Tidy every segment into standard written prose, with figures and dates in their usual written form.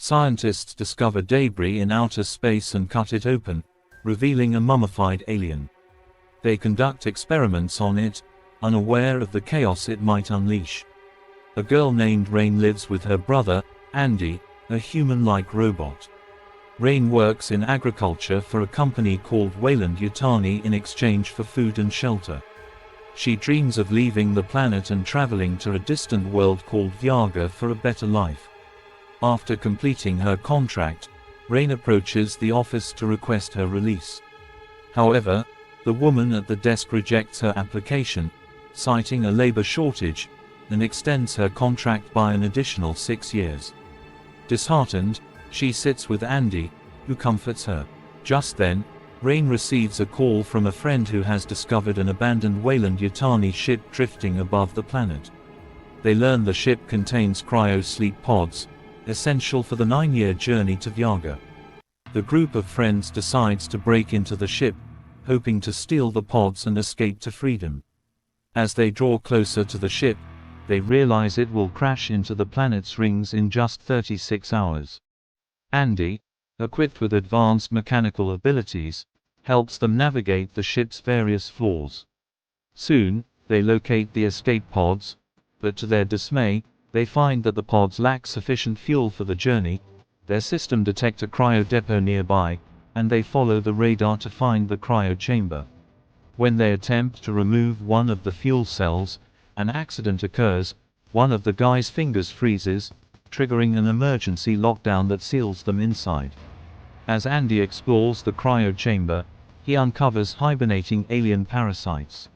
Scientists discover debris in outer space and cut it open, revealing a mummified alien. They conduct experiments on it, unaware of the chaos it might unleash. A girl named Rain lives with her brother, Andy, a human-like robot. Rain works in agriculture for a company called Weyland-Yutani in exchange for food and shelter. She dreams of leaving the planet and traveling to a distant world called Vyaga for a better life. After completing her contract, Rain approaches the office to request her release. However, the woman at the desk rejects her application, citing a labor shortage, and extends her contract by an additional 6 years. Disheartened, she sits with Andy, who comforts her. Just then, Rain receives a call from a friend who has discovered an abandoned Weyland-Yutani ship drifting above the planet. They learn the ship contains cryo-sleep pods, essential for the 9-year journey to Vyaga. The group of friends decides to break into the ship, hoping to steal the pods and escape to freedom. As they draw closer to the ship, they realize it will crash into the planet's rings in just 36 hours. Andy, equipped with advanced mechanical abilities, helps them navigate the ship's various flaws. Soon, they locate the escape pods, but to their dismay, they find that the pods lack sufficient fuel for the journey. Their system detects a cryo depot nearby, and they follow the radar to find the cryo chamber. When they attempt to remove one of the fuel cells, an accident occurs. One of the guys' fingers freezes, triggering an emergency lockdown that seals them inside. As Andy explores the cryo chamber, he uncovers hibernating alien parasites.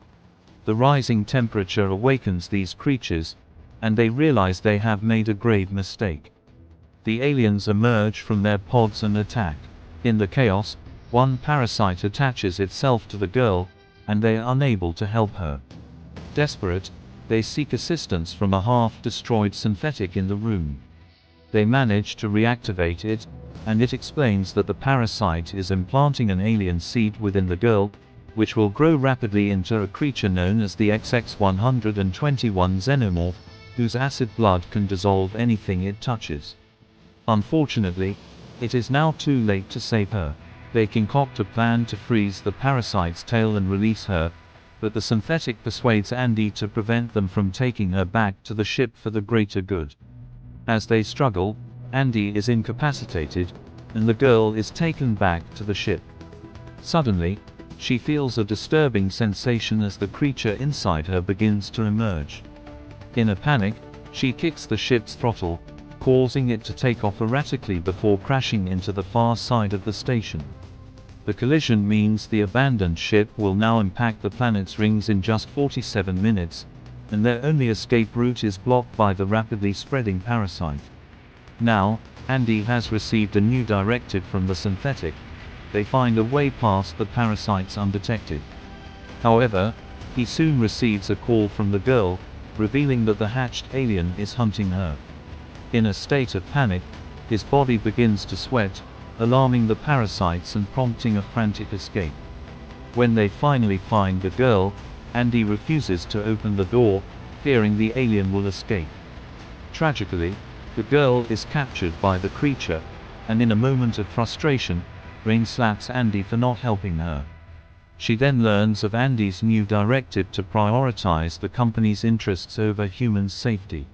The rising temperature awakens these creatures, and they realize they have made a grave mistake. The aliens emerge from their pods and attack. In the chaos, one parasite attaches itself to the girl, and they are unable to help her. Desperate, they seek assistance from a half-destroyed synthetic in the room. They manage to reactivate it, and it explains that the parasite is implanting an alien seed within the girl, which will grow rapidly into a creature known as the XX-121 xenomorph, whose acid blood can dissolve anything it touches. Unfortunately, it is now too late to save her. They concoct a plan to freeze the parasite's tail and release her, but the synthetic persuades Andy to prevent them from taking her back to the ship for the greater good. As they struggle, Andy is incapacitated, and the girl is taken back to the ship. Suddenly, she feels a disturbing sensation as the creature inside her begins to emerge. In a panic, she kicks the ship's throttle, causing it to take off erratically before crashing into the far side of the station. The collision means the abandoned ship will now impact the planet's rings in just 47 minutes, and their only escape route is blocked by the rapidly spreading parasite. Now, Andy has received a new directive from the synthetic. They find a way past the parasites undetected. However, he soon receives a call from the girl, revealing that the hatched alien is hunting her. In a state of panic, his body begins to sweat, alarming the parasites and prompting a frantic escape. When they finally find the girl, Andy refuses to open the door, fearing the alien will escape. Tragically, the girl is captured by the creature, and in a moment of frustration, Rain slaps Andy for not helping her. She then learns of Andy's new directive to prioritize the company's interests over human safety.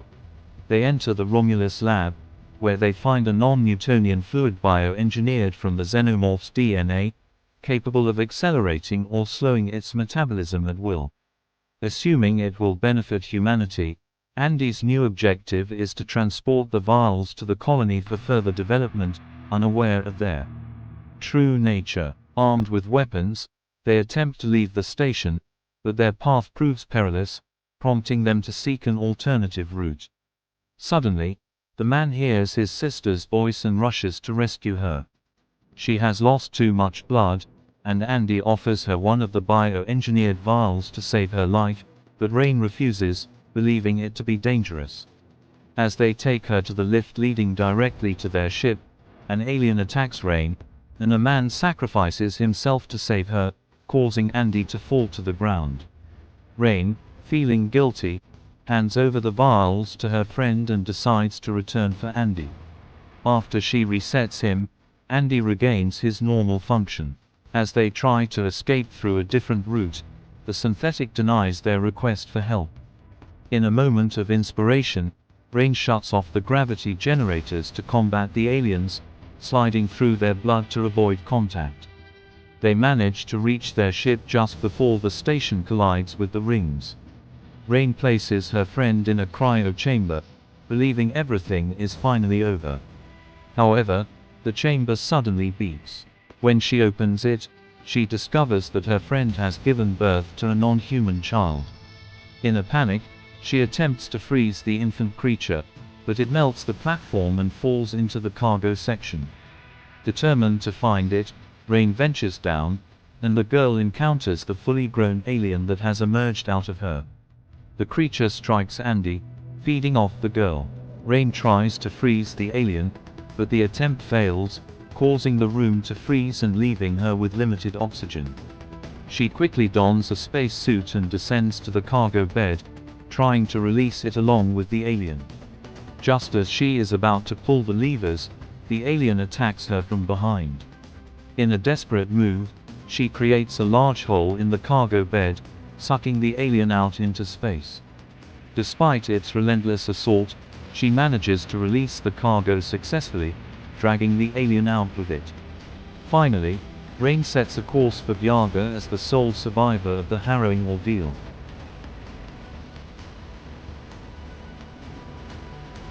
They enter the Romulus lab, where they find a non-Newtonian fluid bioengineered from the xenomorph's DNA, capable of accelerating or slowing its metabolism at will. Assuming it will benefit humanity, Andy's new objective is to transport the vials to the colony for further development, unaware of their true nature. Armed with weapons, they attempt to leave the station, but their path proves perilous, prompting them to seek an alternative route. Suddenly, the man hears his sister's voice and rushes to rescue her. She has lost too much blood, and Andy offers her one of the bioengineered vials to save her life, but Rain refuses, believing it to be dangerous. As they take her to the lift leading directly to their ship, an alien attacks Rain, and a man sacrifices himself to save her, causing Andy to fall to the ground. Rain, feeling guilty, hands over the vials to her friend and decides to return for Andy. After she resets him, Andy regains his normal function. As they try to escape through a different route, the synthetic denies their request for help. In a moment of inspiration, Rain shuts off the gravity generators to combat the aliens, sliding through their blood to avoid contact. They manage to reach their ship just before the station collides with the rings. Rain places her friend in a cryo chamber, believing everything is finally over. However, the chamber suddenly beeps. When she opens it, she discovers that her friend has given birth to a non-human child. In a panic, she attempts to freeze the infant creature, but it melts the platform and falls into the cargo section. Determined to find it, Rain ventures down, and the girl encounters the fully grown alien that has emerged out of her. The creature strikes Andy, feeding off the girl. Rain tries to freeze the alien, but the attempt fails, causing the room to freeze and leaving her with limited oxygen. She quickly dons a space suit and descends to the cargo bed, trying to release it along with the alien. Just as she is about to pull the levers, the alien attacks her from behind. In a desperate move, she creates a large hole in the cargo bed, sucking the alien out into space. Despite its relentless assault, she manages to release the cargo successfully, dragging the alien out with it. Finally, Rain sets a course for Viaga as the sole survivor of the harrowing ordeal.